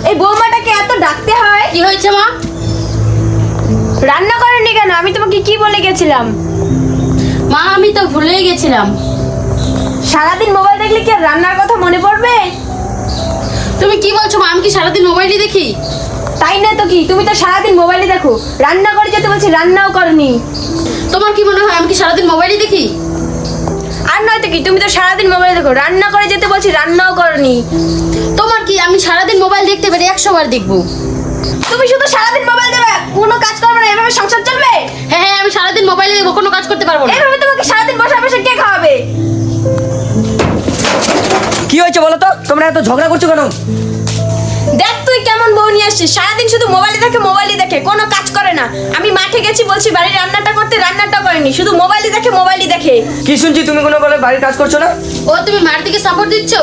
এই বৌমাটাকে এত ডাকতে হয়? কি হয়েছে মা? রান্না করেননি কেন? আমি তোমাকে কি বলে গেছিলাম? মা আমি তো ভুলেই গেছিলাম। সারাদিন মোবাইল দেখলে কি আর রান্নার কথা মনে পড়বে? তুমি কি বলছো মা? আমি কি সারাদিন মোবাইলই দেখি? তাই না তো কি, তুমি তো সারাদিন মোবাইলে দেখো। রান্না করে যেতে বলছি, রান্নাও করনি। তোমার কি মনে হয় আমি কি সারাদিন মোবাইলই দেখি? আর নয়তো কি, তুমি তো সারাদিন মোবাইলে দেখো। রান্না করে যেতে বলছি, রান্নাও করনি। তোমার কি আমি সারাদিন মোবাইল দেখতে পারি 100 বার দেখবো? তুমি শুধু সারাদিন মোবাইল দেবে, কোনো কাজ করবে না, এভাবে সংসার চলবে? হ্যাঁ হ্যাঁ, আমি সারাদিন মোবাইলে দেখবো, কোনো কাজ করতে পারবো না। এভাবে তোমাকে সারাদিন বসে বসে কে খাওয়াবে? কি হয়েছে বলো তো? তোমরা এত ঝগড়া করছো কেন? দেখ তুই কেমন বউ নিয়ে আসছিস, সারাদিন শুধু মোবাইলে দেখে, মোবাইলে দেখে, কোনো কাজ করে না। আমি মাঠে গেছি বলছি বাড়ির রান্নাটা করতে, রান্নাটা করেনি, শুধু মোবাইলে দেখে, মোবাইলে দেখে। কি শুনছি তুমি কোনো বলে বাড়ির কাজ করছো না? ও তুমি মার দিকে সাপোর্ট দিচ্ছ?